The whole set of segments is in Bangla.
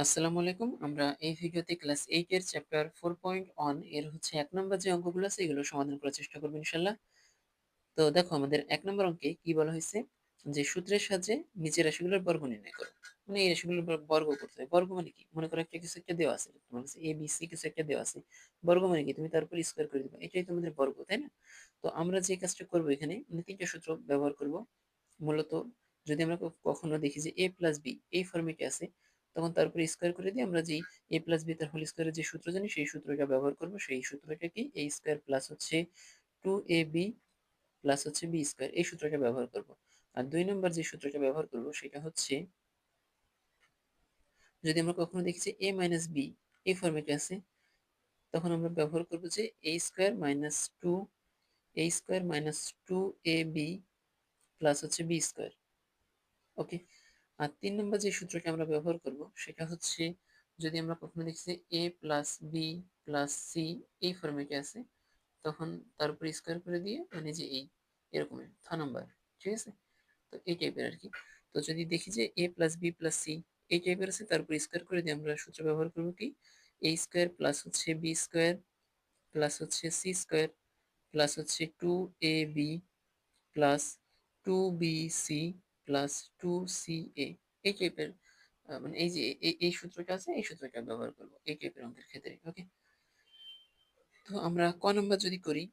আসসালামু আলাইকুম। আমরা এই ভিডিওতে ক্লাস 8 এর চ্যাপ্টার 4.1 এর হচ্ছে 1 নাম্বার যে অঙ্কগুলো আছে এগুলো সমাধান করার চেষ্টা করব ইনশাআল্লাহ। তো দেখো আমাদের 1 নম্বর অঙ্কে কি বলা হয়েছে যে সূত্রের সাহায্যে নিচের রাশিগুলোর বর্গ নির্ণয় করো। মানে এই রাশিগুলোর বর্গ করতে হবে। বর্গ মানে কি? মনে করো একটা কিছু একটা দেওয়া আছে। তোমার কাছে a b c কিছু একটা দেওয়া আছে। বর্গ মানে কি? তুমি তার উপর স্কয়ার করে দিবা। এটাই তোমাদের বর্গ, তাই না? তো আমরা যে কাজটা করব এখানে মানে তিনটা সূত্র ব্যবহার করব। মূলত যদি আমরা কখনো দেখি যে a প্লাস b এই ফরম্যাটে আছে, তখন তার উপরে স্কয়ার করে দিয়ে আমরা যেই a প্লাস b তার হোল স্কয়ারের যে সূত্র জানি সেই সূত্রটা ব্যবহার করব। সেই সূত্রটা কি? a স্কয়ার প্লাস হচ্ছে 2ab প্লাস হচ্ছে বি স্কয়ার, এই সূত্রটা ব্যবহার করব। আর 2 নম্বর যে সূত্রটা ব্যবহার করব সেটা হচ্ছে, যদি আমরা কখনো দেখি যে a মাইনাস বি এই ফরম্যাটে আছে, তখন আমরা ব্যবহার করব যে a square minus two a square minus two A B plus হচ্ছে বি স্কয়ার। ওকে। আর 3 নম্বর যে সূত্রটা আমরা ব্যবহার করব সেটা হচ্ছে, যদি আমরা কখনো দেখি যে a plus B plus C এই ফরম্যাটে আছে, তখন তার উপর স্কয়ার করে দিয়ে মানে যে এই এরকম নাম্বার, ঠিক আছে? তো এই টাইপের আর কি। তো যদি দেখি যে a plus B plus C এই টাইপের আছে, তারপর স্কয়ার করে দিয়ে আমরা সূত্র ব্যবহার করব কি, a স্কয়ার প্লাস হচ্ছে বি স্কয়ার প্লাস হচ্ছে সি স্কয়ার প্লাস হচ্ছে two A B plus two B C plus two C A, এই টাইপের। মানে এই যে এই সূত্রটা আছে, এই সূত্রটা ব্যবহার করব এই টাইপের অঙ্কের ক্ষেত্রে। ওকে। তো আমরা ক নম্বর যদি করি,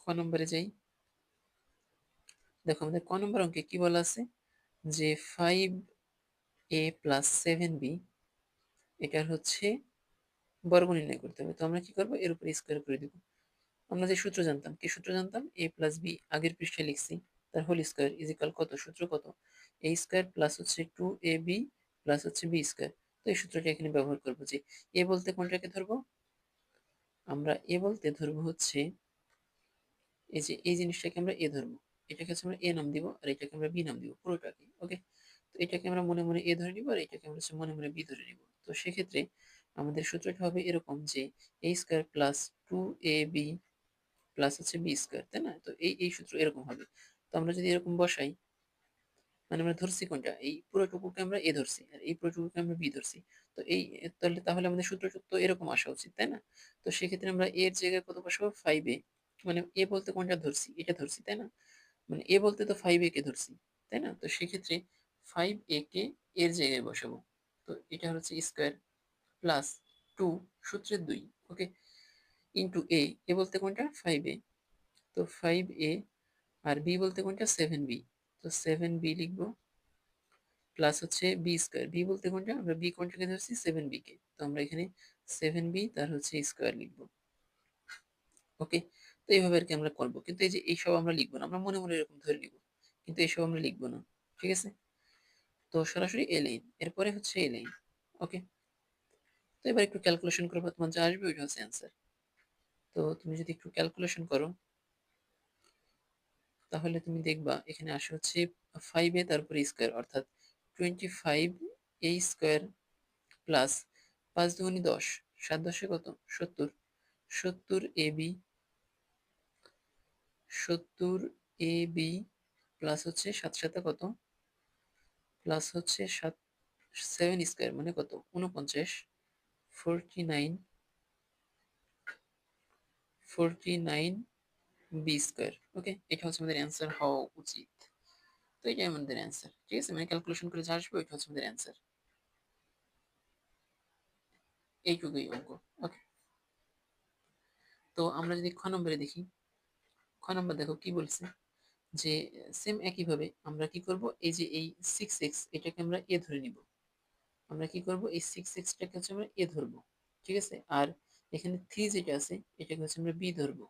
ক নম্বরে যাই। দেখো আমাদের ক নম্বর অঙ্কে কি বলা আছে যে 5a প্লাস 7b এটার হচ্ছে বর্গ নির্ণয় করতে হবে। তো আমরা কি করব, এর উপর স্কয়ার করে দিব। আমরা যে সূত্র জানতাম, কি সূত্র জানতাম, a প্লাস বি আগের পৃষ্ঠায় লিখছি, তার হোল স্কয়ার ইজ ইকাল কত, সূত্র কত, a স্কয়ার প্লাস হচ্ছে টু এ বি প্লাস হচ্ছে বি স্কয়ার। তো এই সূত্রটা এখানে ব্যবহার করবো যে a বলতে কোনটাকে ধরবো, আমরা a বলতে ধরবো হচ্ছে এই যে এই জিনিসটাকে আমরা a ধরবো, এটাকে হচ্ছে আমরা a নাম দিব আর এটাকে আমরা b নাম দিব পুরোটাকে। ওকে। তো এটাকে আমরা মনে মনে a ধরে নিব আর এটাকে আমরা হচ্ছে মনে মনে b ধরে নিব। তো সেক্ষেত্রে আমাদের সূত্রটা হবে এরকম যে a square plus two A B plus হচ্ছে বি স্কয়ার, তাই না? তো এই সূত্র এরকম হবে। তো আমরা যদি এরকম বসাই, মানে আমরা ধরছি কোনটা, এই পুরোটুকুকে আমরা এ ধরছি আর এই পুরোটুকুকে আমরা বি ধরছি। তো এই তাহলে আমাদের সূত্রটা তো এরকম আসা উচিত, তাই না? তো সেক্ষেত্রে আমরা এর জায়গায় কত বসাবো, 5a। মানে এ বলতে কোনটা ধরছি, এটা ধরছি, তাই না? মানে এ বলতে তো 5a কে ধরছি, তাই না? তো সেক্ষেত্রে 5a কে এর জায়গায় বসাবো। তো এটা হচ্ছে স্কয়ার প্লাস টু, সূত্রের 2, ওকে, ইন্টু এ বলতে কোনটা, 5a। তো 5a আর বি বলতে কোনটা, 7b। তো 7b লিখবো প্লাস হচ্ছে বি স্কয়ার, বি বলতে কোনটা, আমরা বি কোনটাকে ধরছি, 7b কে। তো আমরা এখানে 7b তার হচ্ছে স্কয়ার লিখবো। ওকে। তো এইভাবে আর কি আমরা করবো, কিন্তু এই যে এইসব আমরা লিখবো না, আমরা মনে মনে এরকম ধরে নিব, কিন্তু এইসব আমরা লিখবো না। ঠিক আছে। তো সরাসরি এ লাইন, এরপরে হচ্ছে এ লাইন। ওকে। তো এবার একটু ক্যালকুলেশন করবো, তোমার যা আসবে ওইটা হচ্ছে অ্যান্সার। তো তুমি যদি একটু ক্যালকুলেশন করো, তাহলে তুমি দেখবা এখানে আসে হচ্ছে 5a তারপরে স্কয়ার, অর্থাৎ 25a স্কয়ার প্লাস 5 দুগুণে 10, 7 10 কত, 70, 70ab, 70ab প্লাস হচ্ছে 7 সাথে কত, প্লাস হচ্ছে 7 7 স্কয়ার মানে কত, 49, 49, 49 বি স্কয়ার। ওকে, এটা হচ্ছে আমাদের অ্যান্সার হওয়া উচিত। তো এটাই আমাদের অ্যান্সার। ঠিক আছে, মানে ক্যালকুলেশন করে যা আসবে ওইটা হচ্ছে আমাদের অ্যান্সার। এইটুকুই অঙ্ক। ওকে। তো আমরা যদি খ নম্বরে দেখি, খ নম্বর দেখো কি বলছে যে সেম একইভাবে আমরা কি করব, এই যে এই 6x এটাকে আমরা এ ধরে নিব। আমরা কি করব, এই 6x টাকে হচ্ছে আমরা এ ধরবো। ঠিক আছে। আর এখানে 3 যেটা আছে এটাকে হচ্ছে আমরা বি ধরবো,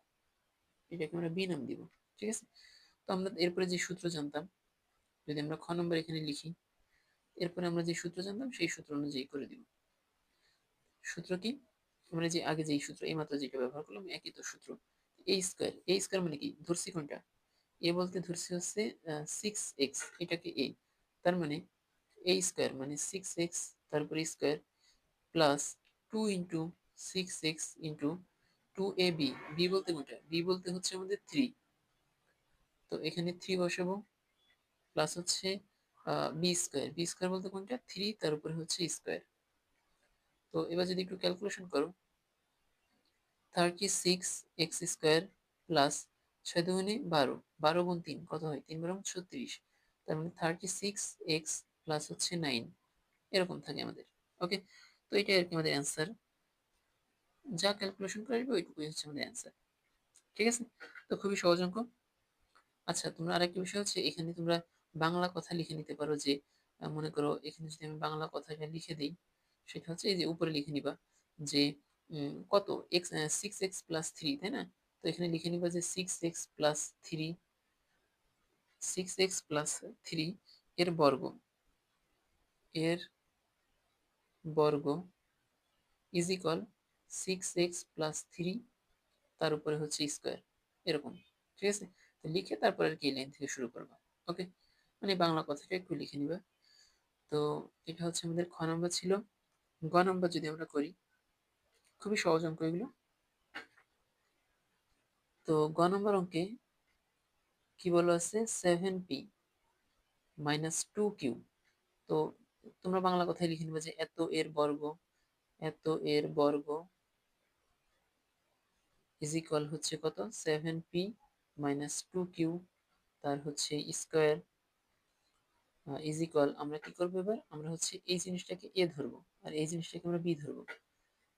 এটাকে আমরা বি নাম দিব। ঠিক আছে। তো আমরা এরপরে যে সূত্র জানতাম, যদি আমরা খ নম্বর এখানে লিখি, এরপরে আমরা যে সূত্র জানতাম সেই সূত্র অনুযায়ী করে দিব। সূত্র কি, আমরা যে আগে যেই সূত্র এইমাত্র যেটা ব্যবহার করলাম একই তো সূত্র। এ স্কয়ার মানে কি, ধরছি কোনটা, এ বলতে ধরছি হচ্ছে 6x, এটাকে এ। তার মানে এ স্কয়ার মানে 6x তারপরে square plus 2 into 6x into 2ab, B বলতে কোনটা, বি বলতে হচ্ছে আমাদের 3। তো এখানে 3 বসাবো প্লাস হচ্ছে বি স্কয়ার, বি স্কয়ার বলতে কোনটা, 3 তার উপরে হচ্ছে স্কয়ার। তো এবার যদি একটু ক্যালকুলেশন করো, 36x² প্লাস 6×2 = 12, 12 × 3 কত হয়, 3×3 = 36, তার মানে 36x প্লাস হচ্ছে 9 এরকম থাকে আমাদের। ওকে, তো এটাই আর কি আমাদের অ্যান্সার, যা ক্যালকুলেশন করে আসবে ওইটুকুই হচ্ছে আমাদের অ্যান্সার। ঠিক আছে, তো খুবই সহজ অঙ্ক। আচ্ছা, তোমরা আরেকটা বিষয় হচ্ছে এখানে তোমরা বাংলা কথা লিখে নিতে পারো, যে মনে করো এখানে যদি আমি বাংলা কথাটা লিখে দিই, সেটা হচ্ছে এই যে উপরে লিখে নিবা যে কত এক্স, 6x+3, তাই না? তো এখানে লিখে নিবা যে 6x+3, 6x+3 এর বর্গ, এর বর্গ ইজ ইকুয়াল 6x+3 তার উপরে হচ্ছে স্কোয়ার, এরকম। ঠিক আছে, তো লিখে তারপর আর কি এই লাইন থেকে শুরু করবা। ওকে, মানে বাংলা কথাটা একটু লিখে নিবা। তো এটা হচ্ছে আমাদের খ নম্বর ছিল। গ নম্বর যদি আমরা করি, খুবই সহজ অঙ্ক এগুলো। তো গ নম্বর অঙ্কে কি বলা আছে, 7p - 2q। তো তোমরা বাংলা কথায় লিখে নিবে যে এত এর বর্গ, এত এর বর্গ ইজ ইকুয়াল হচ্ছে কত, 7p - 2q তার হচ্ছে স্কোয়ার ইজ ইকুয়াল, আমরা কি করবো এবার, আমরা হচ্ছে এই জিনিসটাকে এ ধরবো আর এই জিনিসটাকে আমরা বি ধরবো।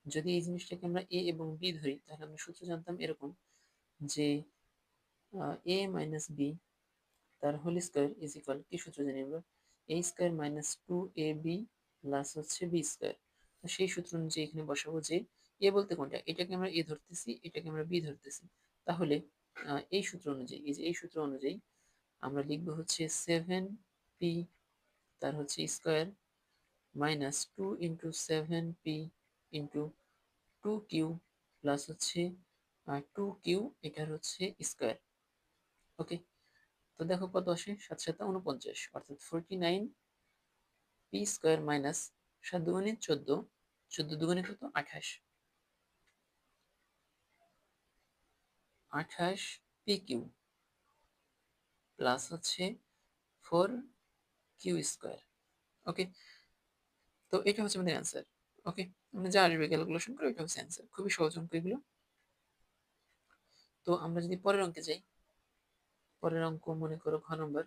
যদি এই জিনিসটাকে আমরা এ এবং বি ধরি, তাহলে আমরা সূত্র জানতাম এরকম যে এ মাইনাস বি তার হোল স্কোয়ার ইজ ইকুয়াল, কি সূত্র জানি আমরা, a² - 2ab প্লাস হচ্ছে b²। তো সেই সূত্র অনুযায়ী এখানে বসাবো যে এ বলতে কোনটা, এটাকে আমরা এ ধরতেছি, এটাকে আমরা বি ধরতেছি। তাহলে এই সূত্র অনুযায়ী, এই যে এই সূত্র অনুযায়ী আমরা লিখবো হচ্ছে 7p তার হচ্ছে square minus 2 × 7p × 2q plus হচ্ছে 2q, এটার হচ্ছে স্কোয়ার। ওকে, তো দেখো কত আসে, 7 × 7 = 49, অর্থাৎ 49p² মাইনাস 7 × 14, 14 × কত, 28, 28pq প্লাস হচ্ছে 4q²। ওকে, তো এটা হচ্ছে আমাদের অ্যান্সার। ওকে, মানে যা আসবে ক্যালকুলেশন করে এটা হচ্ছে অ্যান্সার, খুবই সহজ অঙ্ক এগুলো। তো আমরা যদি পরের অঙ্কে যাই, পরের অঙ্ক মনে করো ঘ নম্বর।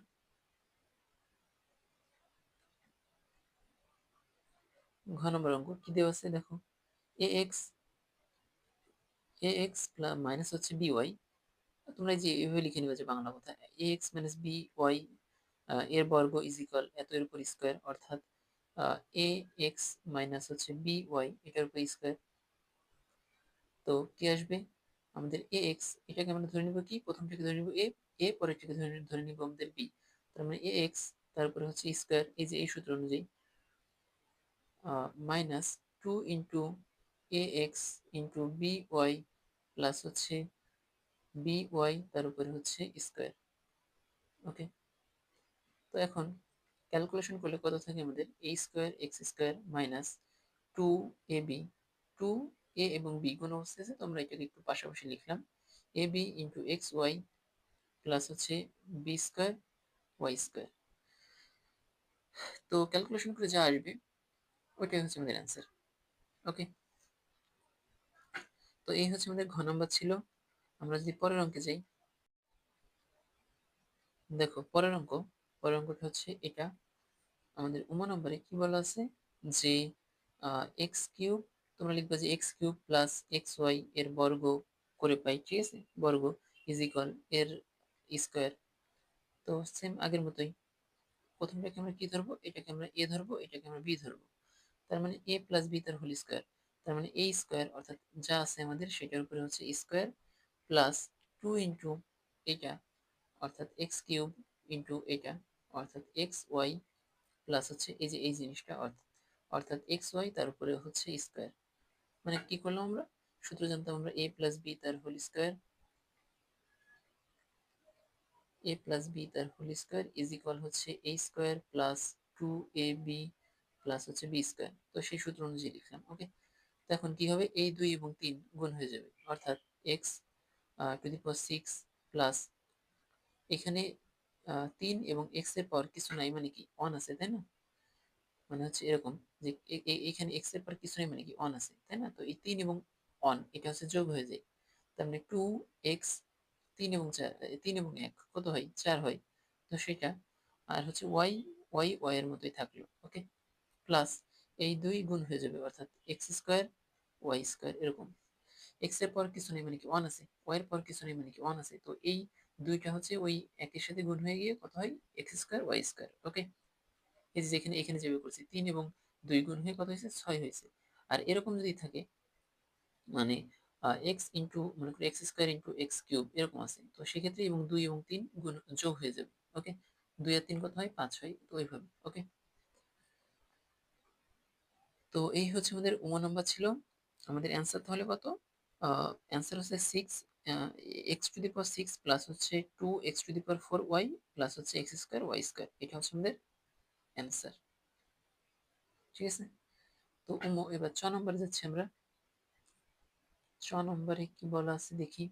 ঘ নম্বর অঙ্ক কি দেওয়া আছে দেখো, ax মাইনাস হচ্ছে by, তোমরা যে এভাবে লিখে নিবে যে বাংলা কথা, ax - by এর বর্গ ইজ ইকুয়াল এত এর উপর স্কোয়ার, অর্থাৎ ax মাইনাস হচ্ছে by এটার উপর স্কোয়ার। তো কি আসবে আমাদের ax, এটাকে আমরা ধরে নিব কি, প্রথমটাকে ধরে নিব a পরেরটাকে ধরে নিব আমাদের b, তার মানে ax তারপরে হচ্ছে স্কোয়ার, এই যে এই সূত্র অনুযায়ী মাইনাস 2 × ax × by প্লাস হচ্ছে by তার উপরে হচ্ছে স্কোয়ার। ওকে, তো এখন ক্যালকুলেশন করলে কত থাকে আমাদের, a²x² মাইনাস 2ab, 2a এবং b কোন অবস্থায় আছে, তোমরা এটাকে একটু পাশাপাশি লিখলাম, ab × xy প্লাস হচ্ছে b²y²। তো ক্যালকুলেশন করে যা আসবে ওইটাই হচ্ছে আমাদের অ্যান্সার। ওকে, তো এই হচ্ছে আমাদের ঘ নম্বর ছিল। আমরা যদি পরের অঙ্কে যাই, দেখো পরের অঙ্কটা হচ্ছে এটা আমাদের নম্বরে কি বলা আছে যে x³ তোমরা লিখবা যে x³ প্লাস xy এর বর্গ করে পাই, ঠিক আছে, বর্গ ইজ ইকুয়াল এর স্কোয়ার। তো সেম আগের মতোই, প্রথমটাকে আমরা কি ধরবো, এটাকে আমরা এ ধরবো, এটাকে আমরা বি ধরবো, তার মানে a + b তার হোল স্কোয়ার, তার মানে a স্কোয়ার, অর্থাৎ যা আছে আমাদের সেটার উপরে হচ্ছে স্কোয়ার প্লাস 2 × এটা অর্থাৎ x³ এটা অর্থাৎ xy প্লাস হচ্ছে এই যে এই জিনিসটা অর্থাৎ xy তার উপরে হচ্ছে স্কোয়ার। মানে কি করলাম আমরা, সূত্র জানতাম আমরা a + b তার হোল স্কোয়ার, ইজ ইকুয়াল হচ্ছে a² + 2ab প্লাস হচ্ছে b²। তো সেই সূত্র অনুযায়ী লিখলাম। ওকে, তো এখন কি হবে, এই 2 এবং 3 গুণ হয়ে যাবে, অর্থাৎ x⁶ প্লাস এখানে 3 এবং x এর পাওয়ার কিছু নাই, মানে কি 1 আছে, তাই না? মানে হচ্ছে এরকম যে এখানে এক্স এর পর কিছু নেই মানে কি অন আছে, তাই না? তো এই 3 এবং অন এটা হচ্ছে যোগ হয়ে যায়, তার মানে 2x, 3 এবং 4, 3 এবং 1 কত হয়? 4 হয়। তো সেটা আর হচ্ছে ওয়াই এর মতোই থাকলো, ওকে। প্লাস এই 2 গুণ হয়ে যাবে, অর্থাৎ এক্স স্কোয়ার ওয়াই স্কোয়ার এরকম। এক্স এর পর কিছু নেই মানে কি ওয়ান আছে, ওয়াই এর পর কিছু নেই মানে কি ওয়ান আছে, তো এই দুইটা হচ্ছে ওই একের সাথে গুণ হয়ে গিয়ে কত হয়? এক্স স্কোয়ার ওয়াই স্কোয়ার, ওকে। এই যে এখানে এখানে যেভাবে করছি 3 এবং 2 গুণ হয়ে কত হয়েছে? 6 হয়েছে। আর এরকম যদি থাকে মানে এক্স ইন্টু মনে করি x square into x cube এরকম আছে, তো সেক্ষেত্রে এবং 2 এবং 3 গুণ যোগ হয়ে যাবে, ওকে। 2 আর 3 কত হয়? 5 হয়, তো ওইভাবে, ওকে। তো এই হচ্ছে আমাদের 1 নাম্বার ছিল। আমাদের অ্যান্সার তাহলে কত? অ্যান্সার হচ্ছে 6 X to the power 6 plus হচ্ছে 2x to the power 4 Y plus হচ্ছে এক্স স্কোয়ার ওয়াই স্কোয়ার, এটা হচ্ছে আমাদের অ্যান্সার, ঠিক আছে। তো এবার 6 নম্বরে যাচ্ছি আমরা। 6 নম্বরে কি বলা আছে দেখি।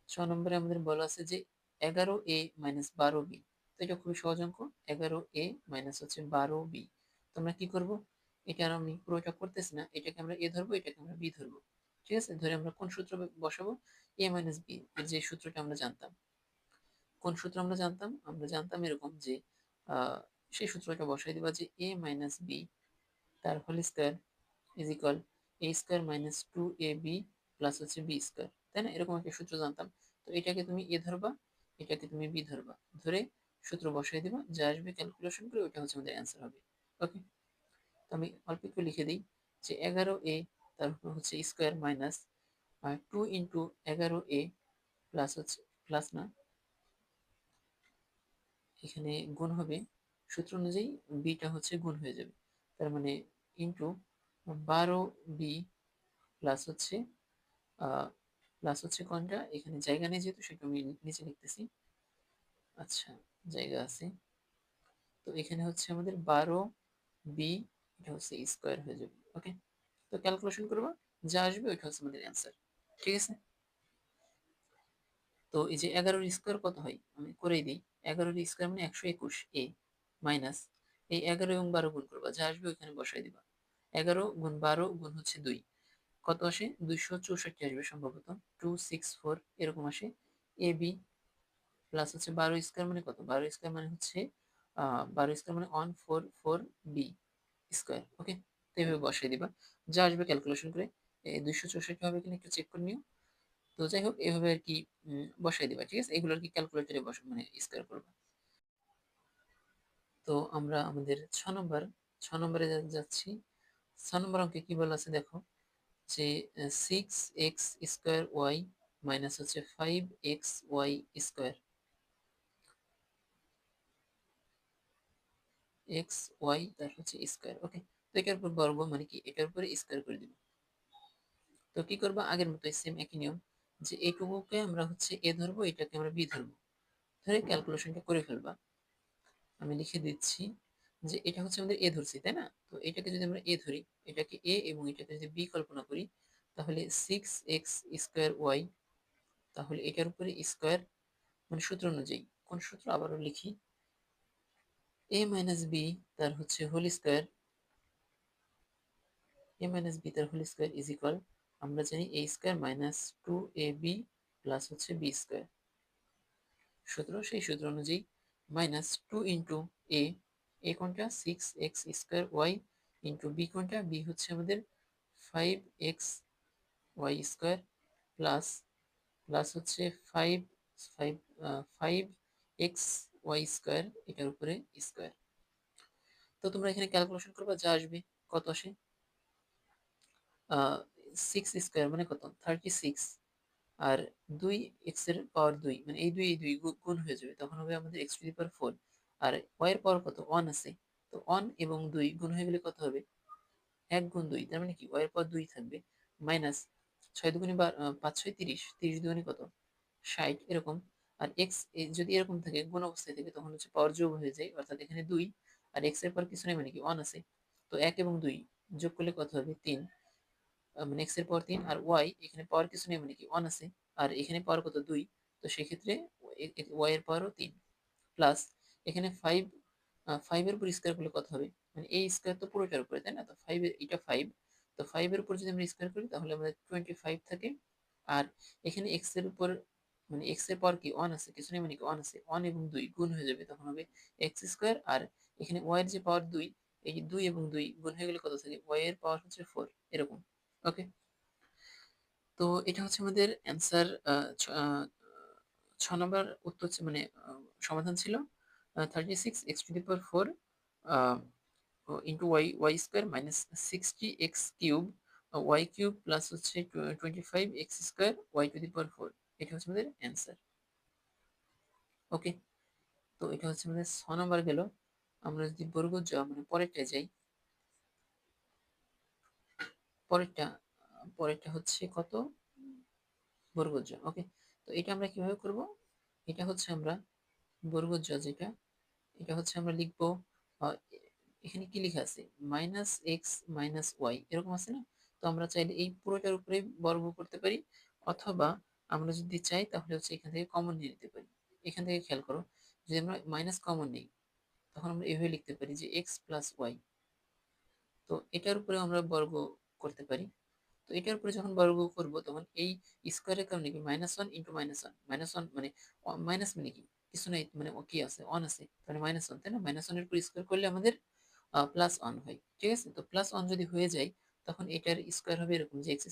6 নম্বরে আমাদের বলা আছে যে 11a মাইনাস 12b। তো এটা খুবই সহজ অঙ্ক। 11a মাইনাস হচ্ছে 12b। তো আমরা কি করব? এটা আর আমি পুরোটা করতেছি না, এটাকে আমরা এ ধরবো, এটাকে আমরা বি ধরবো, ঠিক আছে। ধরে আমরা কোন সূত্র বসাবো? এ মাইনাস বি এর যে সূত্রটা আমরা জানতাম। কোন সূত্র আমরা জানতাম? আমরা জানতাম এরকম যে আহ সেই সূত্রটা বসাই দিবা যে এ মাইনাস বি তার whole square is equal A square minus 2ab plus হচ্ছে বি স্কয়ার, তাই না? এরকম একটা সূত্র জানতাম। তো এটাকে তুমি এ ধরবা, এটাকে তুমি বি ধরবা, ধরে সূত্র বসাই দিবা, যা আসবে ক্যালকুলেশন করে ওটা হচ্ছে আমাদের অ্যান্সার হবে, ওকে। তো আমি অল্প একটু লিখে দিই যে 11a তারপর হচ্ছে স্কয়ার মাইনাস 2 × 11a প্লাস হচ্ছে প্লাস না, এখানে গুণ হবে, সূত্র অনুযায়ী বিটা হচ্ছে গুণ হয়ে যাবে, তার মানে ইন্টু 12b প্লাস হচ্ছে প্লাস হচ্ছে কোনটা এখানে জায়গা নেই যেহেতু সেটা আমি নিচে লিখতেছি, আচ্ছা জায়গা আছে। তো এখানে হচ্ছে আমাদের 12b, এটা হচ্ছে স্কোয়ার হয়ে যাবে, ওকে। তো ক্যালকুলেশন করবো, যা আসবে ওইটা হচ্ছে আমাদের অ্যান্সার, ঠিক আছে। তো এই যে 11-এর স্কোয়ার কত হয় আমি করেই দিই। 11-এর স্কোয়ার মানে 121 মাইনাস এই 11 এবং 12 গুণ করবা, যা আসবে ওইখানে বসাই দিবা। 11 গুণ 12 গুণ হচ্ছে 2, কত আসে? 264 আসবে সম্ভবত, 264 এরকম আসে। এ বি প্লাস হচ্ছে 12 স্কোয়ার মানে কত? 12 স্কোয়ার মানে হচ্ছে 12 স্কোয়ার মানে 144b স্কোয়ার, ওকে। তো এইভাবে বসাই দিবা, যা আসবে ক্যালকুলেশন করে। 264 হবে কিনা একটু চেক করে নিও। তো যাই হোক এভাবে আর কি বসাই দিবা, ঠিক আছে। এগুলো আর কি ক্যালকুলেটরে বসা মানে স্কোয়ার করবা। তো আমরা আমাদের 6 নম্বরে যাচ্ছি। 6 নম্বর অঙ্কে কি বলা আছে দেখো, যে 6x² মাইনাস হচ্ছে 5xy², xy তার হচ্ছে স্কোয়ার, ওকে। তো এটার উপর বর্গ মানে কি এটার উপরে স্কোয়ার করে দিব। তো কি করবা? আগের মতো সেম একই নিয়ম, যে এইটুকুকে আমরা হচ্ছে এ ধরবো, এটাকে আমরা বি ধরবো, ধরে ক্যালকুলেশনটা করে ফেলবা। আমি লিখে দিচ্ছি যে এটা হচ্ছে আমাদের এ ধরছি, তাই না? তো এটাকে যদি আমরা এ ধরি, এটাকে এ এবং এটাকে যদি বি কল্পনা করি, তাহলে 6x²y, তাহলে এটার উপরে স্কোয়ার মানে সূত্র অনুযায়ী, কোন সূত্র আবারও লিখি, এ মাইনাস বি তার হচ্ছে হোল স্কোয়ার, এ মাইনাস বি তার হোল স্কোয়ার ইজ ইকুয়াল, আমরা জানি এ স্কোয়ার মাইনাস 2ab প্লাস হচ্ছে বি স্কোয়ার সূত্র, সেই সূত্র অনুযায়ী মাইনাস 2 এ, এ কোনটা? 6x² ইন্টু বি কোনটা? বি হচ্ছে আমাদের 5xy² প্লাস প্লাস হচ্ছে 5x y² এটার উপরে স্কোয়ার। তো তোমরা এখানে ক্যালকুলেশন করবা, যা আসবে কত আসে? 6 স্কোয়ার মানে কত? 36, আর 2 x² মানে এই দুই গুণ হয়ে যাবে, তখন হবে আমাদের x⁴। আর y এর পাওয়ার কত? 1 আছে, তো 1 এবং 2 গুণ হয়ে গেলে কত হবে? 1 গুণ 2, তার মানে কি y এর পাওয়ার 2 থাকবে, মাইনাস 6 দুগুণে 5 6 30, 30 দুগুণে কত? 60 এরকম। আর x যদি এরকম থাকে গুণ অবস্থায় থাকে তখন হচ্ছে পাওয়ার যোগ হয়ে যায়, অর্থাৎ এখানে 2 আর x এর পর কিছু নেই মানে কি 1 আছে, তো 1 এবং 2 যোগ করলে কত হবে? 3, মানে এক্স এর পাওয়ার 3, আর ওয়াই এখানে পাওয়ার কিছু নেই মানে কি 1 আছে, আর এখানে পাওয়ার কত? 2, তো সেক্ষেত্রে ওয়াই এর পাওয়ারও 3 প্লাস এখানে 5 এর উপর স্কোয়ার করলে কত হবে, মানে এই স্কোয়ার তো পুরোটার উপরে, তাই না? তো 5 এর এটা 5, তো 5 এর উপর যদি আমরা স্কোয়ার করি তাহলে আমাদের 25 থাকে। আর এখানে x এর উপর মানে x এর পর কি 1 আছে, কিছু নেই মানে কি 1 আছে, 1 এবং 2 গুণ হয়ে যাবে, তখন হবে x স্কোয়ার। আর এখানে y এর যে পাওয়ার 2, এই যে 2 এবং 2 গুণ হয়ে গেলে কত থাকে, y এর পাওয়ার হচ্ছে 4 এরকম। ওকে, তো এটা হচ্ছে আমাদের অ্যান্সার। 6 নম্বর উত্তর মানে সমাধান ছিল 36 x⁴ into Y square minus 60 x³ Y cube plus হচ্ছে 25 x² y⁴। এটা হচ্ছে আমাদের অ্যান্সার। ওকে, তো এটা হচ্ছে আমাদের 6 নম্বর গেল। আমরা যদি বর্গ মানে পরেরটা যাই, পরেরটা পরেরটা হচ্ছে কত, বর্গজ। ওকে, তো এটা আমরা কিভাবে করব, এটা হচ্ছে আমরা বর্গজ যেটা, এটা হচ্ছে আমরা লিখবো আহ, এখানে কি লেখা আছে, -x - y এরকম আছে না? তো আমরা চাইলে এই পুরোটার উপরে বর্গ করতে পারি, অথবা আমরা যদি চাই তাহলে হচ্ছে এখান থেকে কমন নিয়ে নিতে পারি। এখান থেকে খেয়াল করো, যদি আমরা মাইনাস কমন নিই তখন আমরা এভাবে লিখতে পারি যে x+y। তো এটার উপরে আমরা বর্গ করতে পারি। তো এটার উপরে যখন বর্গ করব তখন এই স্কোয়ারের কারণে কি -1 × -1 মানে মাইনাস মানে কি কিছু নাই, মানে কি আছে 1 আছে, মানে -1, তাই না? -1 এর উপর স্কোয়ার করলে আমাদের +1 হয়, ঠিক আছে? তো +1 যদি হয়ে যায় তখন এটার স্কোয়ার হবে এরকম যে x²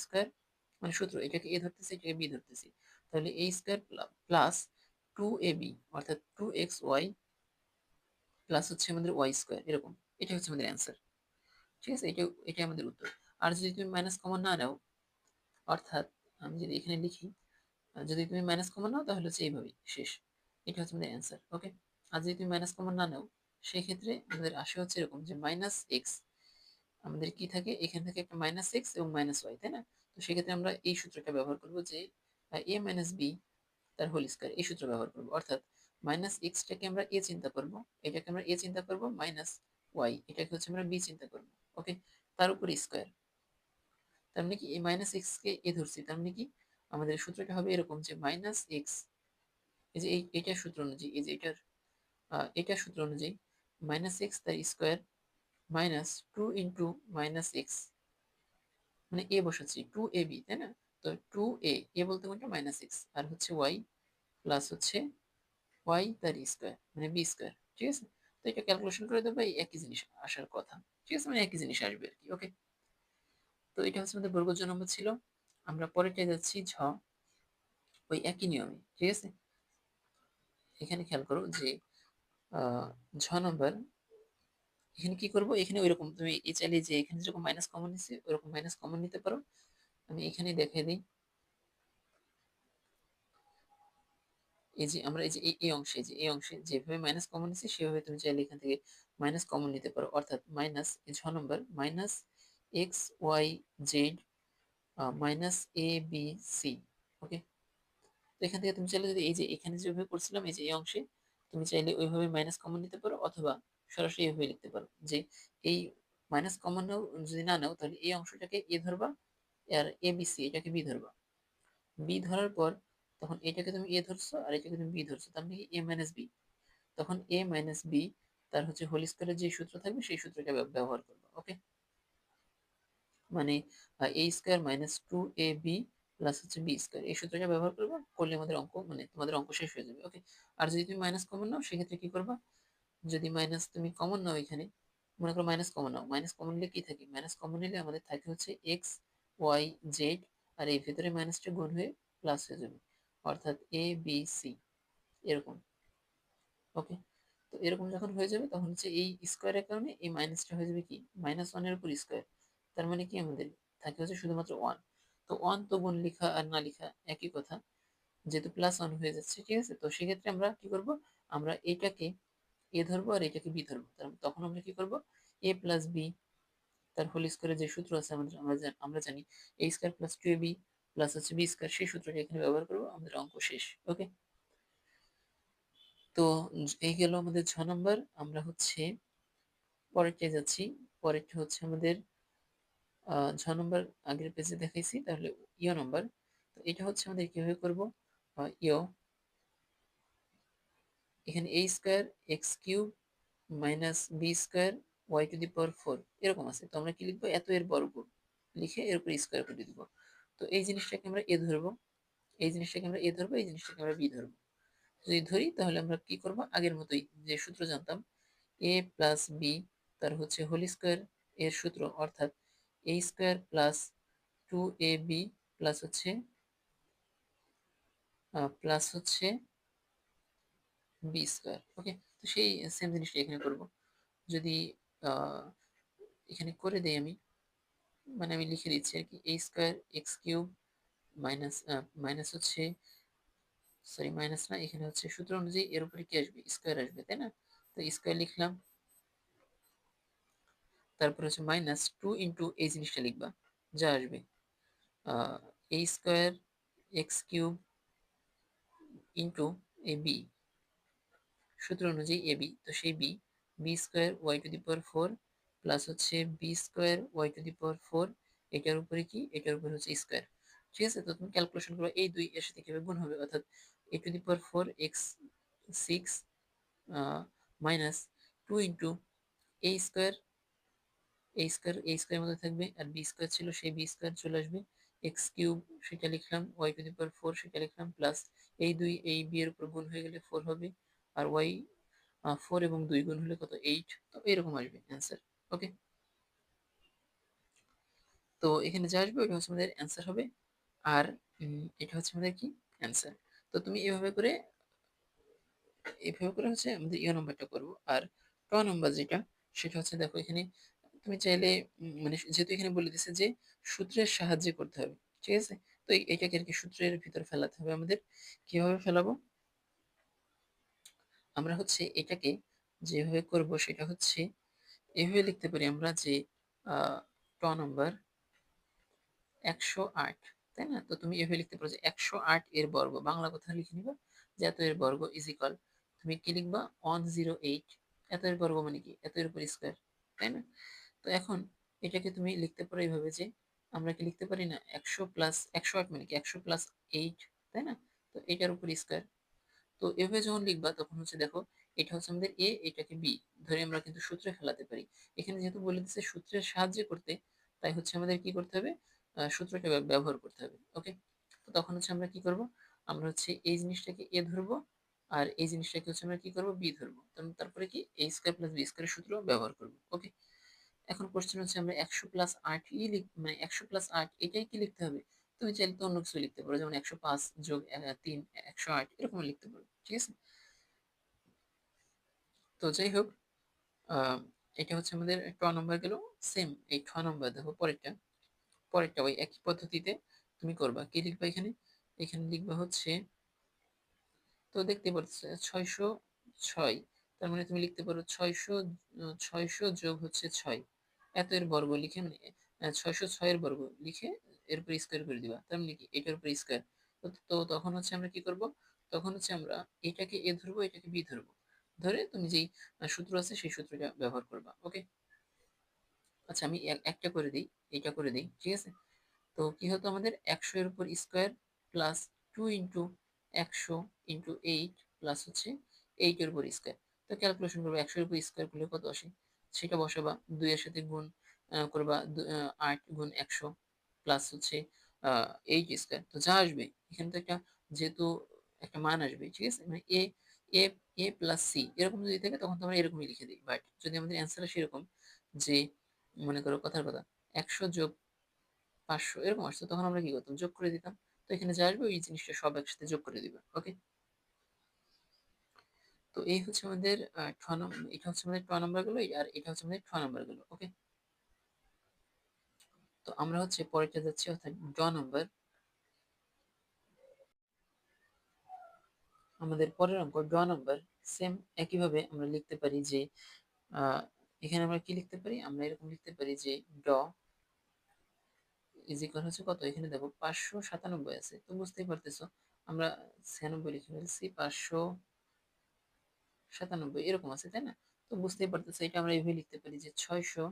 মানে সূত্র, এটাকে a ধরতেছি এটাকে b ধরতেছি, তাহলে a² প্লাস 2ab অর্থাৎ 2xy প্লাস হচ্ছে আমাদের y² এরকম। এটা হচ্ছে আমাদের অ্যান্সার, ঠিক আছে? এটা আমাদের উত্তর। আর যদি তুমি মাইনাস কমন না নাও, অর্থাৎ আমি যদি এখানে লিখি, যদি তুমি মাইনাস কমন নাও তাহলে হচ্ছে এইভাবেই শেষ। এটা হচ্ছে আমাদের অ্যান্সার। ওকে, আর যদি তুমি মাইনাস কমন না নাও সেক্ষেত্রে আমাদের আসে হচ্ছে এরকম যে -x, আমাদের কি থাকে এখান থেকে একটা -x এবং -y, তাই না? তো সেক্ষেত্রে আমরা এই সূত্রটা ব্যবহার করব যে a - b তার হোল স্কয়ার, এই সূত্র ব্যবহার করব। অর্থাৎ -x টাকে আমরা a চিন্তা করব, এটাকে আমরা a চিন্তা করব, -y এটাকে হচ্ছে আমরা b চিন্তা করব। ওকে, তার উপর স্কয়ার, তার মানে কি এই -x কে a ধরছি, তার মানে কি আমাদের সূত্রটা হবে এরকম যে -x, এই যে এইটার সূত্র অনুযায়ী, এই যে এটার সূত্র অনুযায়ী -x তার স্কয়ার মাইনাস 2 ইন্টু -x, মানে a বসাচ্ছি 2ab, তাই না? তো 2a বলতে কোনটা -x, আর হচ্ছে y প্লাস হচ্ছে y তার স্কয়ার মানে b², ঠিক আছে? তো এটা ক্যালকুলেশন করে দেবো, এই একই জিনিস আসার কথা, ঠিক আছে? মানে একই জিনিস আসবে আর কি। ওকে, তো এটা হচ্ছে আমাদের বর্গজ নম্বর ছিল। আমরা পরেরটা যাচ্ছি ওই একই নিয়মে, ঠিক আছে? এখানে খেয়াল করো যে 6 নম্বর, এখানে কি করব, এখানে ওইরকম তুমি চাইলে যে এখানে যেরকম মাইনাস কমন নিচ্ছে ওরকম মাইনাস কমন নিতে পারো। আমি এখানে দেখাই দিই, এই যে আমরা এই যে এই অংশে যেভাবে মাইনাস কমন নিচ্ছি সেভাবে তুমি চাইলে এখান থেকে মাইনাস কমন নিতে পারো, অর্থাৎ মাইনাস এই 6 নম্বর -x, y, z -a, b, c। ওকে, তো এখান থেকে তুমি চাইলে যদি এই যে এখানে যেভাবে করছিলাম এই যে এই অংশে, তুমি চাইলে ওইভাবে মাইনাস কমন নিতে পারো, অথবা সরাসরি এভাবে লিখতে পারো যে এই মাইনাস কমন নাও, যদি না নাও তাহলে এই অংশটাকে এ ধরবা, আর এ বি সি এটাকে বি ধরবা। বি ধরার পর তখন এটাকে তুমি এ ধরছো আর এটাকে তুমি বি ধরছো, তার মানে a - b, তখন a - b তার হচ্ছে হোল স্কয়ারের যে সূত্র থাকবে সেই সূত্রটা ব্যবহার করবো। ওকে, মানে a² - 2ab প্লাস হচ্ছে b², এই সূত্রটা ব্যবহার করবো, করলে আমাদের অঙ্ক মানে তোমাদের অঙ্ক শেষ হয়ে যাবে। ওকে, আর যদি তুমি মাইনাস কমন নাও সেক্ষেত্রে কি করবা, যদি মাইনাস তুমি কমন নাও এখানে, মনে করো মাইনাস কমন নাও, মাইনাস কমন নিলে কি থাকে, মাইনাস কমন নিলে আমাদের থাকে হচ্ছে x, y, z, আর এই ভেতরে মাইনাসটা গুণ হয়ে প্লাস হয়ে যাবে, অর্থাৎ a, b, c এরকম। ওকে, তো এরকম যখন হয়ে যাবে তখন হচ্ছে এই স্কোয়ারের কারণে এই মাইনাসটা হয়ে যাবে কি -1 এর উপর স্কোয়ার, তার মানে কি আমাদের থাকে হচ্ছে শুধুমাত্র 1। তো 1 তো গুণ লেখা আর না লেখা একই কথা, যেহেতু +1 হয়ে যাচ্ছে, ঠিক আছে? তো সেক্ষেত্রে আমরা কি করব, আমরা এটাকে এ ধরবো আর এটাকে বি ধরবো, তখন আমরা কি করব, a+b তার হোল স্কয়ারের যে সূত্র আছে আমাদের, আমরা জানি a² + 2ab প্লাস হচ্ছে b², সেই সূত্রটা এখানে ব্যবহার করবো, আমাদের অঙ্ক শেষ। ওকে, তো এই গেল আমাদের 6 নম্বর। আমরা হচ্ছে পরেরটায় যাচ্ছি, পরেরটা হচ্ছে আমাদের 6 নম্বর আগের পেজে দেখাইছি, তাহলে নম্বর। তো এটা হচ্ছে আমাদের কিভাবে করব, ইয় এখানে a square X cube minus B square Y to the power 4 এরকম আছে। তো আমরা কি লিখবো, এত এর বর্গ লিখে এর উপর স্কোয়ার করে দিব। তো এই জিনিসটাকে আমরা এ ধরবো, এই জিনিসটাকে আমরা এ ধরবো, এই জিনিসটাকে আমরা বি ধরবো। যদি ধরি তাহলে আমরা কি করব, আগের মতোই যে সূত্র জানতাম, এ প্লাস বি তার হচ্ছে হোল স্কোয়ার এর সূত্র, অর্থাৎ এ স্কোয়ার প্লাস 2ab প্লাস হচ্ছে বি স্কোয়ার। ওকে, তো সেই সেম জিনিসটা এখানে করব। যদি আহ, এখানে করে দেই আমি, মানে আমি লিখে দিচ্ছি আর কি, A square X cube minus minus হচ্ছে, সরি মাইনাস না, এখানে হচ্ছে সূত্র অনুযায়ী এর উপরে কি আসবে, স্কোয়ার আসবে, তাই না? তো স্কোয়ার লিখলাম, তারপর হচ্ছে মাইনাস 2 এই জিনিসটা লিখবা, যা আসবে A square X cube into A B, সূত্র অনুযায়ী এ বি, তো সেই B, B square Y to the power 4 plus হচ্ছে B square Y to the power 4, এটার উপরে কি, এটার উপরে হচ্ছে স্কোয়ার। ঠিক আছে, তো তুমি ক্যালকুলেশন করবে এই দুই এর সাথে কিভাবে গুণ হবে, অর্থাৎ A to the power 4 X 6 minus 2 A square, এই স্কোয়ার মধ্যে থাকবে, আর বি স্কোয়ার ছিল সেই বি স্কোয়ার চলে আসবে, এক্স কিউব সেটা লিখলাম, ওয়াই টু দি পাওয়ার 4 সেটা লিখলাম, প্লাস এই দুই এই বি এর উপর গুণ হয়ে গেলে 4 হবে, আর ওয়াই 4 এবং 2 গুণ হলে কত, 8। তো এরকম আসবে অ্যান্সার। ওকে, তো এখানে যা আসবে ওটা হচ্ছে আমাদের অ্যান্সার হবে। আর এটা হচ্ছে আমাদের কি অ্যান্সার। তো তুমি এভাবে করে হচ্ছে আমাদের ইয়ে নাম্বারটা করবো। আর ট নাম্বার যেটা, সেটা হচ্ছে দেখো এখানে তুমি চাইলে মানে যেহেতু এখানে বলে দিছে যে সূত্রের সাহায্যে করতে হবে, ঠিক আছে, তো এটাকে আর কি সূত্রের ভিতর ফেলাতে হবে আমাদের। কিভাবে ফেলাবো, আমরা হচ্ছে এটাকে যেভাবে করব সেটা হচ্ছে এভাবে লিখতে পারি আমরা যে ট নাম্বার 108, তাই না? তো তুমি এভাবে লিখতে পারো যে 108 এর বর্গ, বাংলা কথা লিখে নিবা যে এত এর বর্গ ইজ ইকাল, তুমি কি লিখবা 108, এত এর বর্গ মানে কি, এত এর উপর স্কোয়ার, তাই না? তো এখন এটাকে তুমি লিখতে পারো এইভাবে যে, আমরা কি লিখতে পারি না 100 প্লাস 108 মানে কি 100 প্লাস 8, তাই না? তো এটার উপর স্কোয়ার। তো এভাবে যখন লিখবা তখন হচ্ছে দেখো, এটা হচ্ছে আমাদের এ, এটাকে বি ধরে আমরা কিন্তু সূত্রে ফেলাতে পারি। এখানে যেহেতু বলে দিচ্ছে সূত্রের সাহায্যে করতে, তাই হচ্ছে আমাদের কি করতে হবে, সূত্রটা ব্যবহার করতে হবে। ওকে, তো তখন হচ্ছে আমরা কি করব, আমরা হচ্ছে এই জিনিসটাকে এ ধরবো, আর এই জিনিসটাকে হচ্ছে আমরা কি করব, বি ধরবো, তারপরে কি এ স্কোয়ার প্লাস বি স্কোয়ারের সূত্র ব্যবহার করবো। ওকে, এখন কোশ্চেন হচ্ছে আমরা 100 প্লাস 8 মানে 100 প্লাস 8 এটাই কি লিখতে হবে, তুমি চাইলে তো অন্য কিছু লিখতে পারো, যেমন 105 যোগ 3 108 এরকম লিখতে পারো, ঠিক আছে। তো যাই হোক, আহ, এটা হচ্ছে আমাদের ট নম্বর গেল। সেম এই ঠ নম্বর দেখো পরেরটা, পরেরটা ওই একই পদ্ধতিতে তুমি করবা, কি লিখবা এখানে, এখানে লিখবা হচ্ছে, তো দেখতে পাচ্ছ 606, তার মানে তুমি লিখতে পারো 600, 600 যোগ হচ্ছে 6, এত এর বর্গ লিখে মানে 606 এর বর্গ লিখে এর উপর স্কোয়ার করে দিবা, তার মানে কি এটার উপর স্কোয়ার। তো তখন হচ্ছে আমরা কি করব, তখন হচ্ছে আমরা এটাকে এ ধরবো, এটাকে বি ধরবো, ধরে তুমি যেই সূত্র আছে সেই সূত্রটা ব্যবহার করবা। ওকে, আচ্ছা আমি একটা করে দিই, এটা করে দিই, ঠিক আছে। তো কি হতো আমাদের 100 এর উপর স্কোয়ার প্লাস 2 × 100 × 8 প্লাস হচ্ছে 8 এর উপর স্কোয়ার। তো ক্যালকুলেশন করবো 100 এর উপর স্কোয়ার করলে কত আসে, সেটা বসাবা, 2 এর সাথে গুণ করবা, 8 × 100 প্লাস হচ্ছে 8 স্কোয়ার, তো যা আসবে এখানে তো একটা, যেহেতু একটা মান আসবে, ঠিক আছে, মানে এ এ এ প্লাস সি এরকম যদি থাকে তখন তো আমরা এরকমই লিখে দিই, বাট যদি আমাদের অ্যান্সার আসে এরকম যে, মনে করো কথার কথা 100 যোগ 500 এরকম আসতো, তখন আমরা কি করতাম, যোগ করে দিতাম। তো এখানে যা আসবে ওই জিনিসটা সব একসাথে যোগ করে দিবা। ওকে, তো এই হচ্ছে আমাদের এটা হচ্ছে আমাদের ট নাম্বার গুলো, আর এটা হচ্ছে আমাদের ঠ নাম্বার গুলো। ওকে, তো আমরা হচ্ছে পরেরটা যাচ্ছি, অর্থাৎ ড নাম্বার। আমাদের পরের অঙ্ক ড নাম্বার, সেম একইভাবে আমরা লিখতে পারি যে, আহ, এখানে আমরা কি লিখতে পারি, আমরা এরকম লিখতে পারি যে ড ইজ ইকুয়াল হচ্ছে কত, এখানে দেখো 597 আছে, তো বুঝতেই পারতেছো আমরা 96 লিখে ফেলছি, 597 এরকম আছে, তাই না? তো বুঝতেই পারতেছো এটা আমরা এভাবে লিখতে পারি যে 600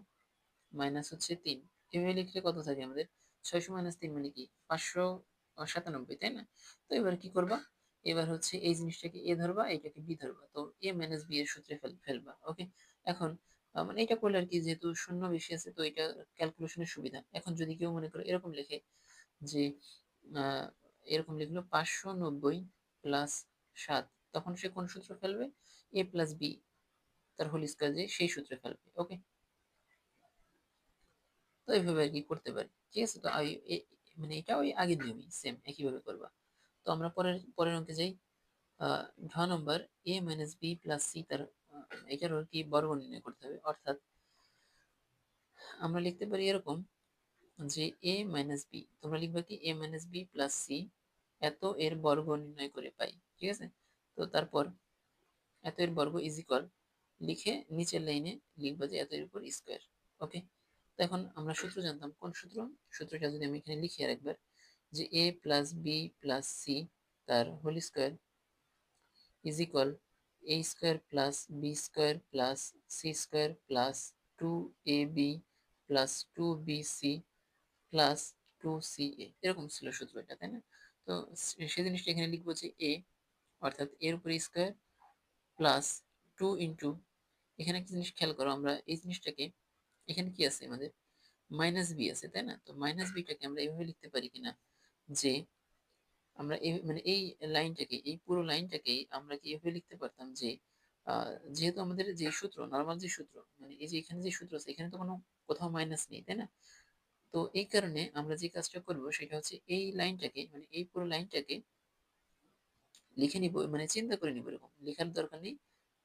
মাইনাস হচ্ছে 3, এভাবে লিখলে কত থাকে আমাদের, 600 মাইনাস 3 মানে কি 597, তাই না? তো এবার কি করবা, এবার হচ্ছে এই জিনিসটাকে এ ধরবা, এটাকে বি ধরবা, তো এ মাইনাস বি এর সূত্রে ফেলবা। ওকে, এখন মানে এটা করলে আর কি, যেহেতু শূন্য বেশি আছে তো এটা ক্যালকুলেশনের সুবিধা। এখন যদি কেউ মনে করে এরকম লেখে যে আহ, এরকম লিখলো 590 প্লাস 7, তখন সে কোন সূত্র ফেলবে? এ প্লাস বি তার হোল স্কয়ার, যে সেই সূত্রে ফেলবে। ওকে, তো এইভাবে আর কি করতে পারি। ঠিক আছে, তো মানে এটা ওই আগের নিয়মই, সেম একইভাবে করবা। তো আমরা পরের পরের অঙ্কে যাই। ঘ নম্বর, এ মাইনাস বি প্লাস সি তার এটার আর কি বর্গ নির্ণয় করতে হবে। অর্থাৎ আমরা লিখতে পারি এরকম যে এ মাইনাস বি, তোমরা লিখবে কি এ মাইনাস বি প্লাস সি এত এর বর্গ নির্ণয় করে পাই। ঠিক আছে, তো তারপর এত এর বর্গ ইজ ইকুয়াল লিখে নিচের লাইনে লিখবা যে এত এর উপর স্কোয়ার। ওকে, তো এখন আমরা সূত্র জানতাম, কোন সূত্র? সূত্রটা যদি আমি এখানে লিখি আর একবার, যে A plus B plus C তার whole square is equal A square plus B square plus C square plus 2ab plus 2bc plus 2ca, এরকম ছিল সূত্র এটা, তাই না? তো সে জিনিসটা এখানে লিখবো যে এ, অর্থাৎ এর উপরে স্কোয়ার প্লাস 2 ইন্টু, এখানে একটা জিনিস খেয়াল করো, আমরা এই জিনিসটাকে, এখানে কি আছে আমাদের? মাইনাস বি আছে, তাই না? তো মাইনাস বিটাকে আমরা এইভাবে লিখতে পারি কিনা, যে আমরা এই মানে এই লাইনটাকে, এই পুরো লাইনটাকেই আমরা কি এভাবে লিখতে পারতাম যে যেহেতু আমাদের যে সূত্র, নর্মাল যে সূত্র, মানে এই যে এখানে যে সূত্র আছে এখানে তো কোনো কোথাও মাইনাস নেই, তাই না? তো এই কারণে আমরা যে কাজটা করব সেটা হচ্ছে এই লাইনটাকে, মানে এই পুরো লাইনটাকে লিখে নিব, মানে চিন্তা করে নিব, এরকম লেখার দরকার নেই।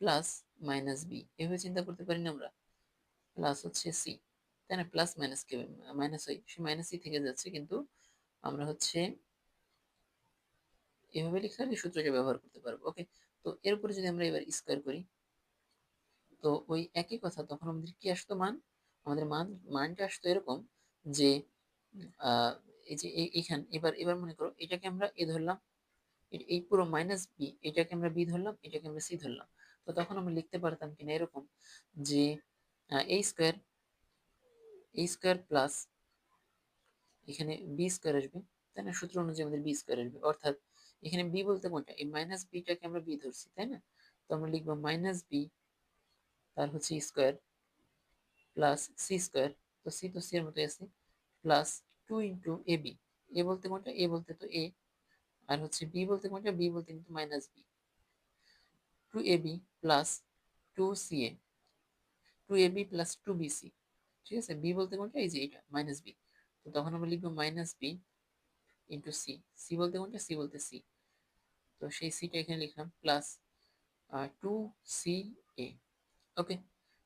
প্লাস মাইনাস বি এভাবে চিন্তা করতে পারি না আমরা? প্লাস হচ্ছে সি, তাই না? প্লাস মাইনাস কে মাইনাস হয়, সে মাইনাসই থেকে যাচ্ছে, কিন্তু আমরা হচ্ছে এভাবে লিখে এই সূত্রটা ব্যবহার করতে পারবো। ওকে, তো এর উপরে যদি আমরা এবার স্কোয়ার করি, তো ওই একই কথা, তখন আমাদের কি আসতো মান? আমাদের মানটা আসতো এরকম যে আহ এই যে এইখান, এবার এবার মনে করো এটাকে আমরা এ ধরলাম, এই পুরো মাইনাস বি এটাকে আমরা বি ধরলাম, এটাকে আমরা সি ধরলাম। তো তখন আমরা লিখতে পারতাম কিনা এরকম যে এই স্কোয়ার প্লাস এখানে বি স্কোয়ার আসবে, তাই না? সূত্র অনুযায়ী আমাদের বি স্কোয়ার আসবে, অর্থাৎ এখানে বি বলতে কোনটা? এই মাইনাস বিটাকে আমরা বি ধরছি, তাই না? তো আমরা লিখবো মাইনাস বি তার হচ্ছে স্কোয়ার প্লাস সি স্কোয়ার, তো সি তো সি এর মতোই আছে, প্লাস 2 ইন্টু এ বি। এ বলতে কোনটা? এ বলতে তো এ, আর হচ্ছে বি বলতে কোনটা? বি বলতে কিন্তু minus B. 2ab plus 2ca, 2ab plus 2bc। ঠিক আছে, বি বলতে কোনটা? এই যে এটা মাইনাস বি, তো তখন আমরা লিখবো minus B into C. C বলতে কোনটা? সি বলতে সি, তো সেই সিটা এখানে লিখলাম, প্লাস 2ca। ওকে,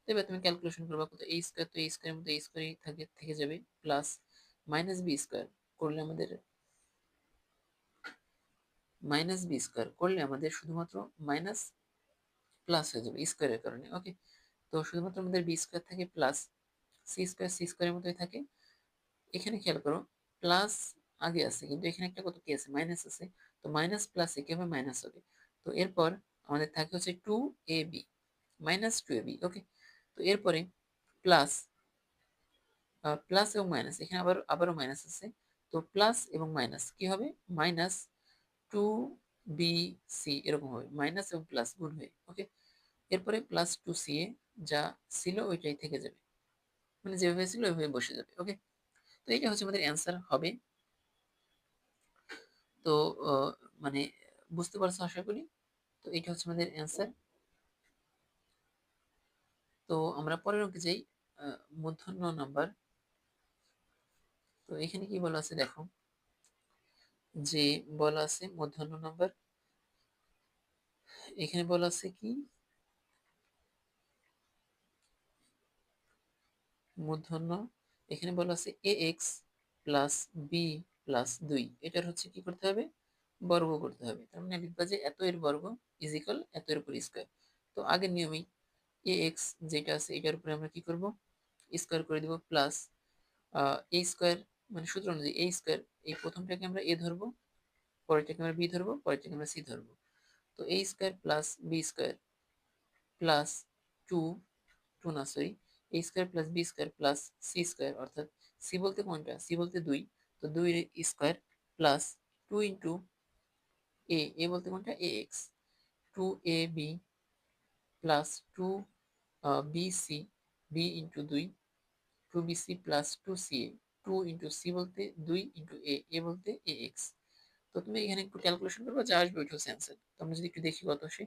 তো এবার তুমি ক্যালকুলেশন করবা কত? এই স্কোয়ার, তো এই স্কোয়ারের মধ্যে এই স্কোয়ারই থেকে যাবে, প্লাস মাইনাস বি স্কোয়ার করলে আমাদের, মাইনাস বি স্কোয়ার করলে আমাদের শুধুমাত্র মাইনাস প্লাস হয়ে যাবে স্কোয়ারের কারণে। ওকে, তো শুধুমাত্র আমাদের বি স্কোয়ার থাকে, প্লাস সি স্কোয়ারের মতোই থাকে। এখানে খেয়াল করো, প্লাস আগে আছে কিন্তু এখানে একটা কত কি আছে? মাইনাস আছে। তো মাইনাস প্লাসে কিভাবে মাইনাস হবে? তো এরপর আমাদের থাকে হচ্ছে 2ab, -2ab। ওকে, তো এরপরে প্লাস প্লাস এবং মাইনাস, এখানে আবারও মাইনাস আছে, তো প্লাস এবং মাইনাস কি হবে? মাইনাস 2bc, এরকম হবে, মাইনাস এবং প্লাস গুণ হয়ে। ওকে, এরপরে প্লাস 2ca, যা ছিল ওইটাই থেকে যাবে, মানে যেভাবে ছিল ওইভাবে বসে যাবে। ওকে, তো এটা হচ্ছে আমাদের অ্যান্সার হবে। তো মানে বুঝতে পারছো আশা করি। তো এটা হচ্ছে আমাদের অ্যান্সার। তো আমরা পরের অঙ্কে যাই। মূর্ধন্য নাম্বার, তো এখানে কি বলা আছে দেখো, যে বলা আছে মূর্ধন্য নাম্বার, এখানে বলা আছে কি মূর্ধন্য, এখানে বলা আছে এ এক্স প্লাস বি প্লাস 2, এটার হচ্ছে কি করতে হবে? বর্গ করতে হবে। তার মানে লিখবা যে এত এর বর্গ ইজ ইকুয়াল এত এর উপর স্কোয়ার। তো আগের নিয়মেই এ এক্স যেটা আছে এটার উপরে আমরা কি করব? স্কোয়ার করে দিব, প্লাস এ স্কোয়ার, মানে সূত্র অনুযায়ী এ স্কোয়ার, এই প্রথমটাকে আমরা এ ধরবো, পরেরটাকে আমরা বি ধরবো, পরেরটাকে আমরা সি ধরবো। তো A square plus B square plus two, two না sorry, A square plus B square plus C square, অর্থাৎ সি বলতে কোনটা? সি বলতে 2, তো 2 স্কোয়ার প্লাস 2 ইন্টু এ বলতে কোনটা, A X, 2ab plus 2bc, B into 2, 2bc plus 2ca, 2 × c বলতে 2 × এ বলতে এ এক্স। তো তুমি এখানে একটু ক্যালকুলেশন করবে, যা আসবে ওইটা হচ্ছে অ্যান্সার। তো আমরা যদি একটু দেখি কত আসে,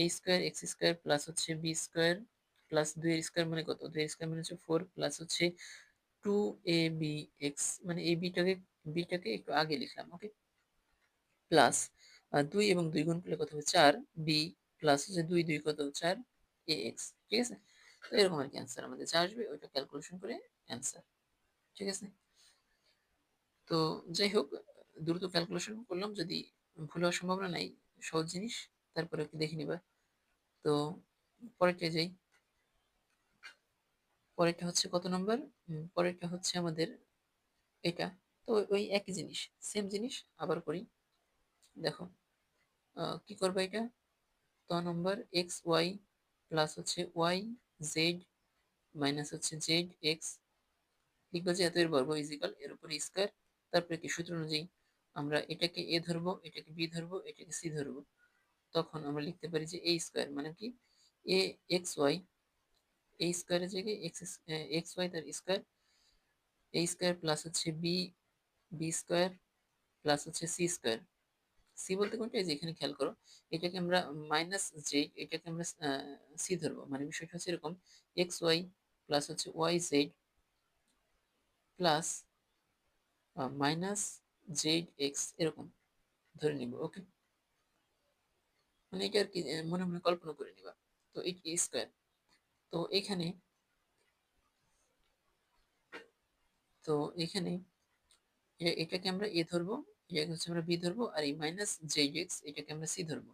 এ স্কোয়ার এক্স স্কোয়ার প্লাস হচ্ছে বি স্কোয়ার প্লাস 2 এর স্কোয়ার মানে কত, 2 এর স্কোয়ার মানে হচ্ছে 4 প্লাস হচ্ছে 2ab x, মানে এই বিটাকে একটু আগে লিখলাম, ওকে, প্লাস 2 এবং 2 গুণ করলে কত হবে 4 বি প্লাস হচ্ছে 2 2 কত 4 এ এক্স, ঠিক আছে। তো এরকম আর কি অ্যান্সার আমাদের যা আসবে ওইটা ক্যালকুলেশন করে অ্যান্সার, ঠিক আছে। তো যাই হোক, দ্রুত ক্যালকুলেশন করলাম, যদি ভুল হওয়ার সম্ভাবনা নাই, সহজ জিনিস, তারপরে একটু দেখে নিবা। তো পরেরটা যাই, পরেরটা হচ্ছে কত নম্বর, পরেরটা হচ্ছে আমাদের এটা। তো ওই একই জিনিস, সেম জিনিস আবার করি, দেখো কি করবা এটা, তো নম্বর এক্স ওয়াই প্লাস হচ্ছে ওয়াই জেড মাইনাস হচ্ছে জেড এক্স, লিখবো যে এত এর বর্গ ইজিক্যাল এর উপরে স্কোয়ার, তারপরে কি সূত্র অনুযায়ী আমরা এটাকে এ ধরবো, এটাকে বি ধরবো, এটাকে সি ধরবো, তখন আমরা লিখতে পারি যে এ স্কোয়ার মানে কি, এ এক্স ওয়াই, এ স্কোয়ারের জায়গায় এক্স, এক্স ওয়াই তার স্কোয়ার, এ স্কোয়ার প্লাস হচ্ছে বি, বি স্কোয়ার প্লাস হচ্ছে সি স্কোয়ার, সি বলতে কোনটা, এই যে এখানে খেয়াল করো, এটাকে আমরা মাইনাস জে, এটাকে আমরা সি ধরবো, মানে বিষয়টা হচ্ছে এরকম, এক্স ওয়াই প্লাস হচ্ছে Y Z plus minus Z X, এরকম ধরে নিব, ওকে, মানে এটা আর কি মনে মনে কল্পনা করে নিবা। তো এই স্কোয়ার, তো এখানে, তো এখানে এটাকে আমরা এ ধরবো, এটাকে হচ্ছে আমরা বি ধরবো, আর এই মাইনাস জেড এক্স এটাকে আমরা সি ধরবো,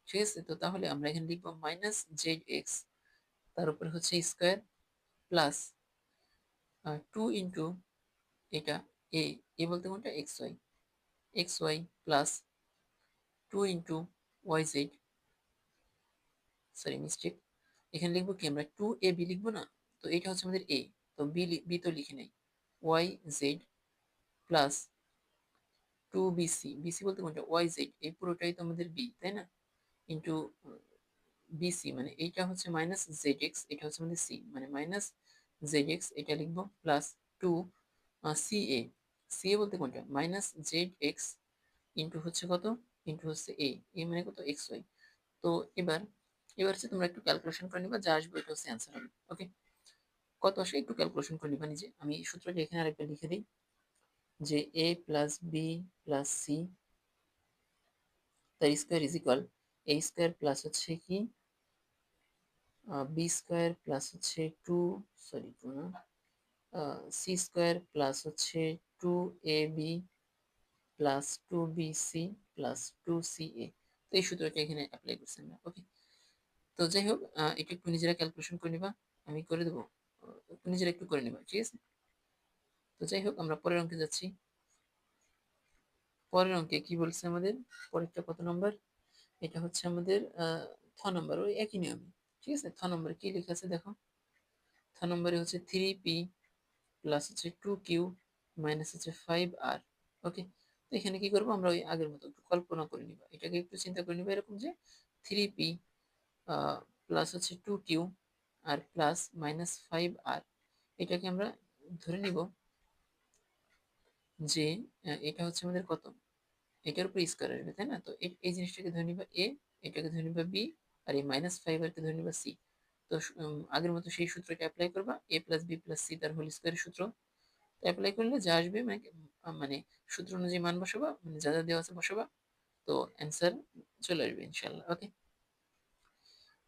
ঠিক আছে। তো তাহলে আমরা এখানে লিখবো মাইনাস জেড এক্স, তার উপরে হচ্ছে স্কোয়ার প্লাস 2 × এটা এ, এ বলতে কোনটা X Y, X Y plus 2 × Y Z, sorry mistake, এখানে লিখবো কি আমরা 2ab লিখবো না, তো এটা হচ্ছে আমাদের এ, তো বি তো লিখে নেই, Y Z plus 2bc, BC বলতে কোনটা ওয়াই জেড, এই পুরোটাই তো আমাদের বি তাই না, ইন্টু বিসি মানে এইটা হচ্ছে মাইনাস জেড এক্স, এটা হচ্ছে আমাদের সি, মানে মাইনাস জেড এক্স এটা লিখবো প্লাস 2 সি এ, সি এ বলতে কোনটা মাইনাস জেড এক্স ইন্টু হচ্ছে কত, ইন্টু হচ্ছে এ, এ মানে কত এক্স ওয়াই। তো এবার, এবার হচ্ছে তোমরা একটু ক্যালকুলেশন করে নিবা, যা আসবে এটা হচ্ছে অ্যান্সার হবে, ওকে। কত আসে একটু ক্যালকুলেশন করে নিবা নিজে, আমি সূত্রটা এখানে আরেকটা লিখে দিই, যে A plus B plus C তার square is equal, A square plus হচ্ছে কি বি স্কোয়ার প্লাস হচ্ছে টু, সরি টু না, সি স্কোয়ার প্লাস হচ্ছে 2ab plus 2bc plus 2ca। তো এই সূত্রটা এখানে অ্যাপ্লাই করছি আমরা, ওকে। তো যাই হোক, এটা একটু নিজেরা ক্যালকুলেশন করে নিবা, আমি করে দেবো, নিজেরা একটু করে নিবা, ঠিক আছে। তো যাই হোক, আমরা পরের অঙ্কে যাচ্ছি। পরের অঙ্কে কি বলছে আমাদের, পরেরটা কত নম্বর, এটা হচ্ছে আমাদের থ নম্বর, ওই একই নিয়মে, ঠিক আছে। থ নম্বরে কি লেখা আছে দেখো, থ নম্বরে হচ্ছে 3p প্লাস হচ্ছে 2q মাইনাস হচ্ছে 5r, ওকে। তো এখানে কি করবো আমরা, ওই আগের মতো একটু কল্পনা করে নিবা, এটাকে একটু চিন্তা করে নিবা এরকম যে 3p প্লাস হচ্ছে 2q আর প্লাস মাইনাস 5r, এটাকে আমরা ধরে নিব যে এটা হচ্ছে আমাদের কত, এটার উপর স্কোয়ার আসবে তাই না, তো এই জিনিসটাকে ধরে নিবা এ, এটাকে ধরে নিবা বি, আর এই মাইনাস 5 কে ধরে নিবা সি। তো আগের মতো সেই সূত্রটা অ্যাপ্লাই করবা, এ প্লাস বি প্লাস সি তার হোল স্কোয়ারের সূত্র, অ্যাপ্লাই করলে যা আসবে মানে মানে সূত্র অনুযায়ী মান বসাবা, মানে যা যা দেওয়া আছে বসাবা, তো অ্যান্সার চলে আসবে ইনশাল্লাহ, ওকে।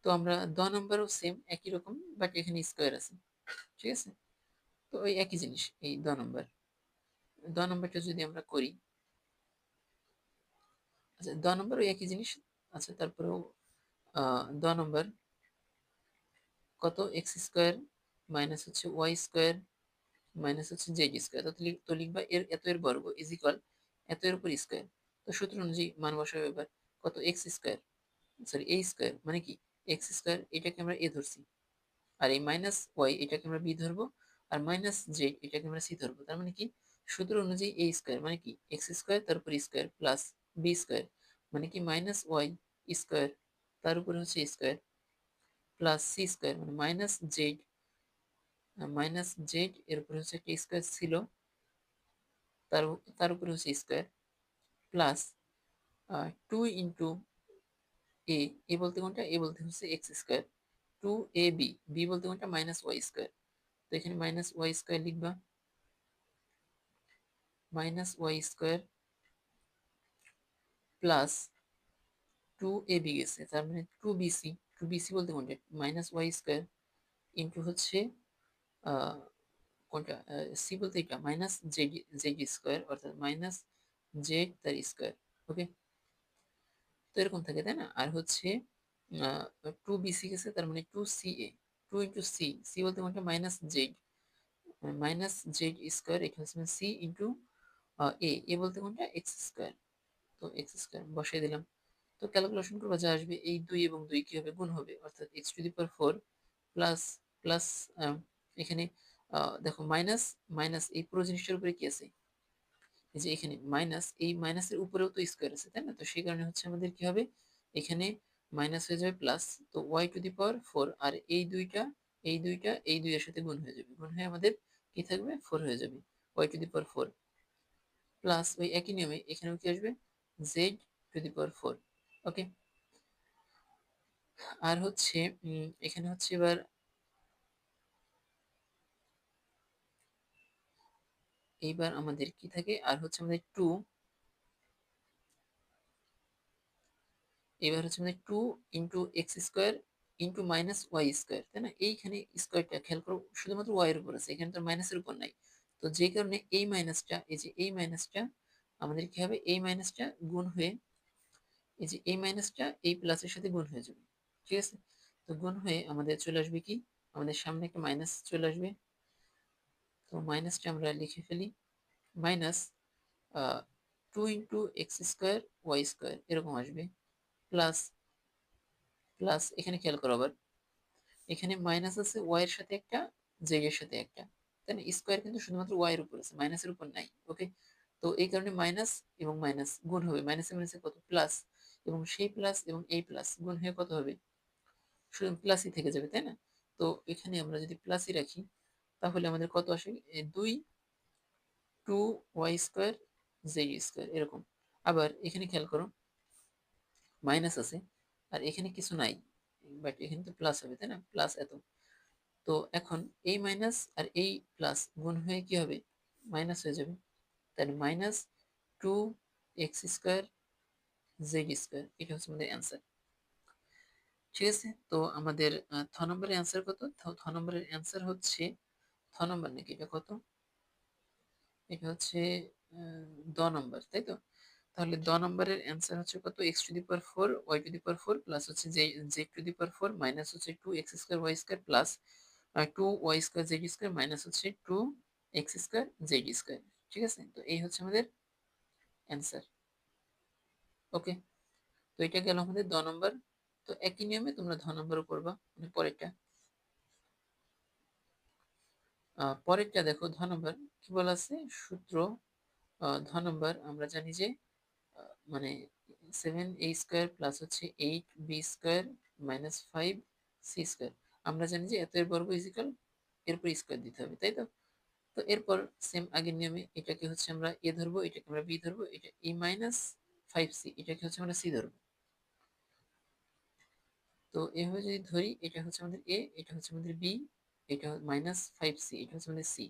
তো আমরা নম্বরও সেম একই রকম, বাট এখানে স্কোয়ার আছে, ঠিক আছে। তো ওই একই জিনিস, এই নম্বর, নম্বরটা যদি আমরা করি, আচ্ছা নম্বর ওই একই জিনিস, আচ্ছা তারপরেও নম্বর কত, এক্স স্কোয়ার মাইনাস হচ্ছে ওয়াই স্কোয়ার মাইনাস হচ্ছে জেড স্কোয়ার, তো লিখবা এর এত এর বর্গ ইজ ইকুয়াল এত এর উপর স্কোয়ার। তো সূত্র অনুযায়ী মান বসাবো এবার, কত x square, sorry A square মানে কি এক্স স্কোয়ার, এটাকে আমরা এ ধরছি, আর এই মাইনাস ওয়াই এটাকে আমরা বি ধরবো, আর মাইনাস জেড এটাকে আমরা সি ধরবো, তার মানে কি সূত্র অনুযায়ী এ স্কোয়ার মানে কি এক্স স্কোয়ার তার উপর স্কোয়ার প্লাস বি স্কোয়ার মানে কি মাইনাস ওয়াই স্কোয়ার, তার উপরে হচ্ছে স্কোয়ার, প্লাস সি স্কোয়ার মানে মাইনাস জেড এর উপরে হচ্ছে একটা স্কোয়ার ছিল, তার তার উপরে হচ্ছে square, plus 2 into A, A বলতে কোনটা, এ বলতে হচ্ছে এক্স স্কোয়ার, 2ab, বি বলতে কোনটা মাইনাস ওয়াই স্কোয়ার। তো এখানে মাইনাস ওয়াই স্কোয়ার লিখবা, minus Y square plus 2ab গেছে, তার মানে 2bc, 2bc বলতে কোনটা মাইনাস ওয়াই স্কোয়ার ইন্টু হচ্ছে আহ, কোনটা সি বলতে এটা মাইনাস জেড, জেড স্কোয়ার অর্থাৎ মাইনাস জেড তার স্কোয়ার। ওকে, তো এরকম থাকে তাই না। আর হচ্ছে 2bc গেছে, তার মানে 2ca, 2 ইন্টু সি, সি বলতে কোনটা মাইনাস জেড স্কোয়ার, এটা হচ্ছে সি ইন্টু এ বলতে কোনটা এক্স স্কোয়ার, তো এক্স স্কোয়ার বসাই দিলাম। তো ক্যালকুলেশন করবো, যা আসবে এই 2 এবং 2 কি হবে, গুণ হবে, অর্থাৎ x⁴ প্লাস প্লাস এখানে দেখো মাইনাস মাইনাস এই পুরো জিনিসটার উপরে কি আছে, এই যে এখানে মাইনাস, এই মাইনাসের উপরেও তো স্কোয়ার আছে তাই না, তো সেই কারণে হচ্ছে আমাদের কি হবে, এখানে মাইনাস হয়ে যাবে প্লাস, তো y⁴ আর এই দুইয়ের সাথে গুণ হয়ে যাবে, গুণ হয়ে আমাদের কি থাকবে, 4 হয়ে যাবে, y⁴ প্লাস ওই একই নিয়মে এখানেও কি আসবে, z⁴। ওকে, আর হচ্ছে এখানে হচ্ছে এবার এইবার আমাদের কি থাকে, আর হচ্ছে আমাদের এবার হচ্ছে আমাদের 2 × x² into minus Y square তাই না, এইখানে স্কোয়ারটা খেয়াল করো শুধুমাত্র ওয়াই এর উপর আছে, এখানে তো মাইনাসের উপর নাই। তো যে কারণে এই মাইনাসটা, এই যে এই মাইনাসটা আমাদের কি হবে, এই মাইনাসটা গুণ হয়ে, এই যে এই মাইনাসটা এই প্লাসের সাথে গুণ হয়ে যাবে, ঠিক আছে। তো গুণ হয়ে আমাদের চলে আসবে কি, আমাদের সামনে একটা মাইনাস চলে আসবে, তো মাইনাসটা আমরা লিখে ফেলি, মাইনাস 2 × x² y² এরকম আসবে, প্লাস প্লাস এখানে খেয়াল করো আবার, এখানে মাইনাস আছে ওয়াই এর সাথে একটা, জেড এর সাথে একটা, তাই না, স্কোয়ার কিন্তু শুধুমাত্র ওয়াই এর উপর আছে, মাইনাসের উপর নাই। ওকে, তো এই কারণে মাইনাস এবং মাইনাস গুণ হবে, মাইনাসে মাইনাসে কত প্লাস, এবং সেই প্লাস এবং এই প্লাস গুণ হয়ে কত হবে, শুধু প্লাসই থেকে যাবে তাই না। তো এখানে আমরা যদি প্লাসই রাখি তাহলে আমাদের কত আসে, 2 2y² z² এরকম। আবার এখানে খেয়াল করো মাইনাস আছে আর এখানে কিছু নাই, বাট এখানে তো প্লাস হবে তাই না, প্লাস এত। তো এখন এই মাইনাস আর এই প্লাস গুণ হয়ে কি হবে, মাইনাস হয়ে যাবে, তাহলে -2x²z², এটা হচ্ছে আমাদের অ্যান্সার। ঠিক আছে, তো আমাদের থ নম্বরের অ্যান্সার কত, থ নম্বরের অ্যান্সার হচ্ছে, থ নম্বর নাকি এটা কত, এটা হচ্ছে নম্বর তাই তো। তাহলে নম্বরের অ্যান্সার হচ্ছে কত, x⁴ y⁴ প্লাস হচ্ছে z⁴ মাইনাস হচ্ছে 2x² y² plus 2y² z² minus হচ্ছে 2x² z²। ঠিক আছে, তো এই হচ্ছে আমাদের অ্যান্সার। ওকে, তো এটা গেল আমাদের নম্বর। তো একই নিয়মে তোমরা নম্বরও করবা, মানে পরেরটা। পরেরটা দেখো, নম্বর কি বলা আছে সূত্র, নম্বর আমরা জানি যে মানে 7a² প্লাস হচ্ছে 8b² মাইনাস 5c², আমরা জানি যে এত এর বর্গ ইজিক্যাল এরপর স্কোয়ার দিতে হবে তাই তো। তো এরপর সেম আগের নিয়মে এটাকে হচ্ছে আমরা এ ধরবো, এটাকে আমরা বি ধরবো, এটা এ মাইনাস 5c, এটাকে হচ্ছে আমরা সি ধরবো। তো এভাবে যদি ধরি, এটা হচ্ছে আমাদের এ, এটা হচ্ছে আমাদের বি, এটা -5c, এটা হচ্ছে আমাদের সি।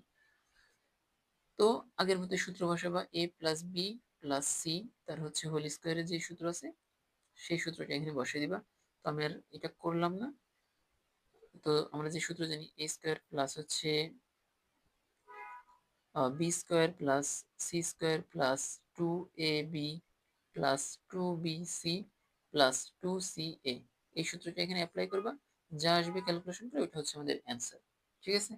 তো আগের মতো সূত্র বসাবা, এ প্লাস বি প্লাস সি তার হচ্ছে হোল স্কোয়ারের যে সূত্র আছে সেই সূত্রটা এখানে বসিয়ে দিবা। তো আমি আর এটা করলাম না। তো আমরা যে সূত্র জানি, a² প্লাস হচ্ছে b² plus c² plus 2ab plus 2bc plus 2ca, এই সূত্রটা এখানে অ্যাপ্লাই করবা, যা আসবে ক্যালকুলেশন করে ওটা হচ্ছে আমাদের অ্যান্সার। ঠিক আছে,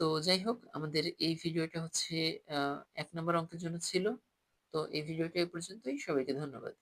তো যাই হোক আমাদের এই ভিডিওটা হচ্ছে 1 নম্বর অঙ্কের জন্য ছিল। তো এই ভিডিওটা এই পর্যন্তই, সবাইকে ধন্যবাদ।